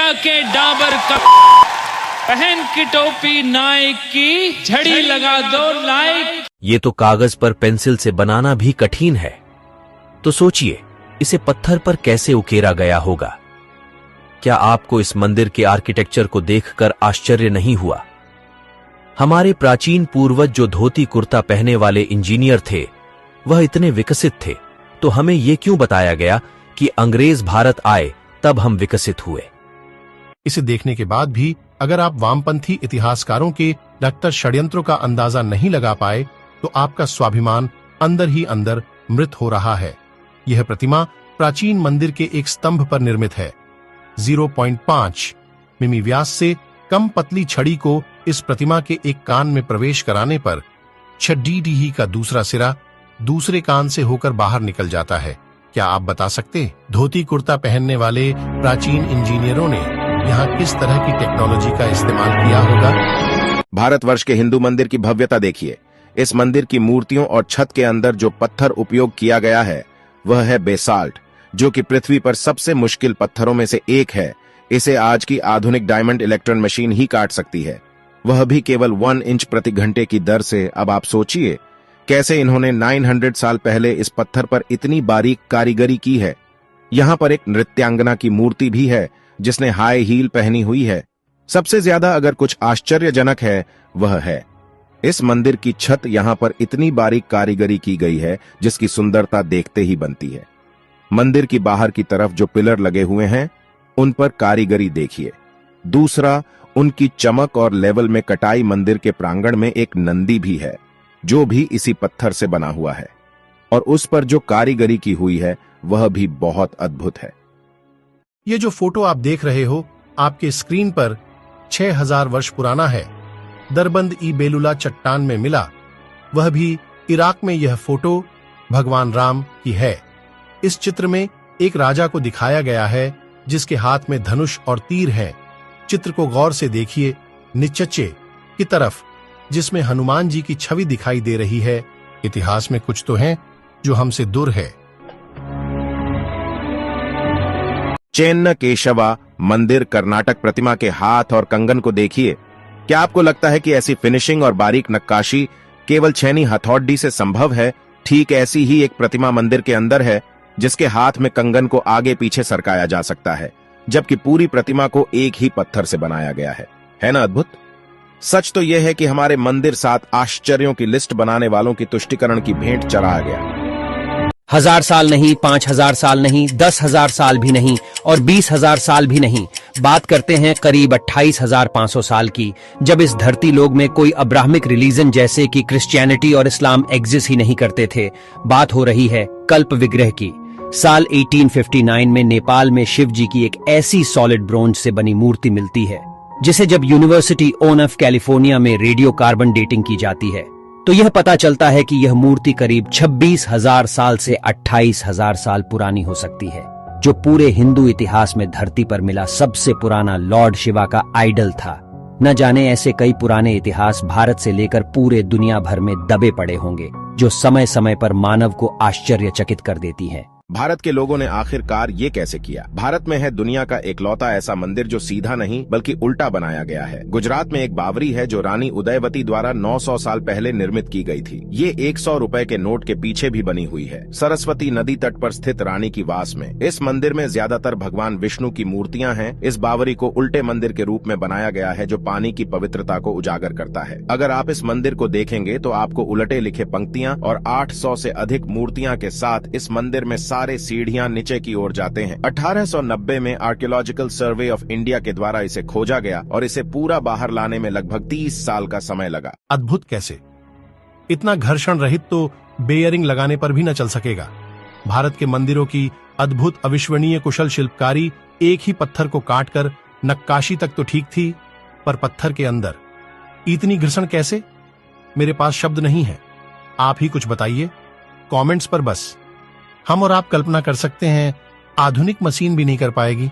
India के डाबर का पहन की टोपी नाइक की, झड़ी लगा दो लाइक। ये तो कागज पर पेंसिल से बनाना भी कठिन है, तो सोचिए इसे पत्थर पर कैसे उकेरा गया होगा। क्या आपको इस मंदिर के आर्किटेक्चर को देखकर आश्चर्य नहीं हुआ? हमारे प्राचीन पूर्वज जो धोती कुर्ता पहने वाले इंजीनियर थे, वह इतने विकसित थे, तो हमें यह क्यों बताया गया कि अंग्रेज भारत आए तब हम विकसित हुए? इसे देखने के बाद भी अगर आप वामपंथी इतिहासकारों के डॉक्टर षड्यंत्रों का अंदाजा नहीं लगा पाए, तो आपका स्वाभिमान अंदर ही अंदर मृत हो रहा है। यह प्रतिमा प्राचीन मंदिर के एक स्तंभ पर निर्मित है। 0.5 मिमी व्यास से कम पतली छड़ी को इस प्रतिमा के एक कान में प्रवेश कराने पर 6 का दूसरा सिरा दूसरे कान से होकर बाहर निकल जाता है। क्या आप बता सकते धोती कुर्ता पहनने वाले प्राचीन इंजीनियरों ने यहाँ किस तरह की टेक्नोलॉजी का इस्तेमाल किया होगा? भारतवर्ष के हिंदू मंदिर की भव्यता देखिए। इस मंदिर की मूर्तियों और छत के अंदर जो पत्थर उपयोग किया गया है वह है बेसाल्ट, जो कि पृथ्वी पर सबसे मुश्किल पत्थरों में से एक है। इसे आज की आधुनिक डायमंड इलेक्ट्रॉन मशीन ही काट सकती है, वह भी केवल 1 इंच प्रति घंटे की दर से। अब आप सोचिए कैसे इन्होंने 900 साल पहले इस पत्थर पर इतनी बारीक कारीगरी की है। यहाँ पर एक नृत्यांगना की मूर्ति भी है जिसने हाई हील पहनी हुई है। सबसे ज्यादा अगर कुछ आश्चर्यजनक है वह है इस मंदिर की छत। यहाँ पर इतनी बारीक कारीगरी की गई है जिसकी सुंदरता देखते ही बनती है। मंदिर की बाहर की तरफ जो पिलर लगे हुए हैं उन पर कारीगरी देखिए। दूसरा, उनकी चमक और लेवल में कटाई। मंदिर के प्रांगण में एक नंदी भी है जो भी इसी पत्थर से बना हुआ है, और उस पर जो कारीगरी की हुई है वह भी बहुत अद्भुत है। ये जो फोटो आप देख रहे हो आपके स्क्रीन पर 6000 वर्ष पुराना है। दरबंद ई बेलुला चट्टान में मिला, वह भी इराक में। यह फोटो भगवान राम की है। इस चित्र में एक राजा को दिखाया गया है जिसके हाथ में धनुष और तीर है। चित्र को गौर से देखिए, नीचे की तरफ जिसमें हनुमान जी की छवि दिखाई दे रही है। इतिहास में कुछ तो है जो हमसे दूर है। चेन्न केशवा मंदिर कर्नाटक प्रतिमा के हाथ और कंगन को देखिए। क्या आपको लगता है कि ऐसी फिनिशिंग और बारीक नक्काशी केवल छेनी हथौड़ी से संभव है? ठीक ऐसी ही एक प्रतिमा मंदिर के अंदर है जिसके हाथ में कंगन को आगे पीछे सरकाया जा सकता है, जबकि पूरी प्रतिमा को एक ही पत्थर से बनाया गया है ना अद्भुत? सच तो यह है कि हमारे मंदिर 7 आश्चर्यों की लिस्ट बनाने वालों की तुष्टिकरण की भेंट चढ़ा गया। 1000 साल नहीं, 5000 साल नहीं, 10,000 साल भी नहीं और 20,000 साल भी नहीं। बात करते हैं करीब 28,500 साल की, जब इस धरती लोक में कोई अब्राहमिक रिलीजन जैसे कि क्रिश्चियनिटी और इस्लाम एग्जिस्ट ही नहीं करते थे। बात हो रही है कल्प विग्रह की। साल 1859 में नेपाल में शिव जी की एक ऐसी सॉलिड ब्रोंज से बनी मूर्ति मिलती है जिसे जब यूनिवर्सिटी ऑफ कैलिफोर्निया में रेडियो कार्बन डेटिंग की जाती है तो यह पता चलता है कि यह मूर्ति करीब 26,000 साल से 28,000 साल पुरानी हो सकती है, जो पूरे हिंदू इतिहास में धरती पर मिला सबसे पुराना लॉर्ड शिवा का आइडल था। न जाने ऐसे कई पुराने इतिहास भारत से लेकर पूरे दुनिया भर में दबे पड़े होंगे जो समय समय पर मानव को आश्चर्यचकित कर देती हैं। भारत के लोगों ने आखिरकार ये कैसे किया? भारत में है दुनिया का एकलौता ऐसा मंदिर जो सीधा नहीं बल्कि उल्टा बनाया गया है। गुजरात में एक बावरी है जो रानी उदयवती द्वारा 900 साल पहले निर्मित की गई थी। ये 100 रुपए के नोट के पीछे भी बनी हुई है, सरस्वती नदी तट पर स्थित रानी की वास में। इस मंदिर में ज्यादातर भगवान विष्णु की मूर्तियां हैं। इस बावरी को उल्टे मंदिर के रूप में बनाया गया है जो पानी की पवित्रता को उजागर करता है। अगर आप इस मंदिर को देखेंगे तो आपको उलटे लिखे पंक्तियां और 800 से अधिक मूर्तियां के साथ इस मंदिर में सारे सीढ़ियां नीचे की ओर जाते हैं। 1890 में आर्कियोलॉजिकल सर्वे ऑफ इंडिया के द्वारा इसे खोजा गया और इसे पूरा बाहर लाने में लगभग 30 साल का समय लगा। अद्भुत कैसे? इतना घर्षण रहित तो बेयरिंग लगाने पर भी न चल सकेगा। भारत के मंदिरों की अद्भुत अविश्वनीय कुशल शिल्पकारी एक ही पत्थर को काटकर नक्काशी तक तो ठीक थी, पर पत्थर के अंदर इतनी घर्षण कैसे? मेरे पास शब्द नहीं है, आप ही कुछ बताइए कमेंट्स पर। बस हम और आप कल्पना कर सकते हैं, आधुनिक मशीन भी नहीं कर पाएगी।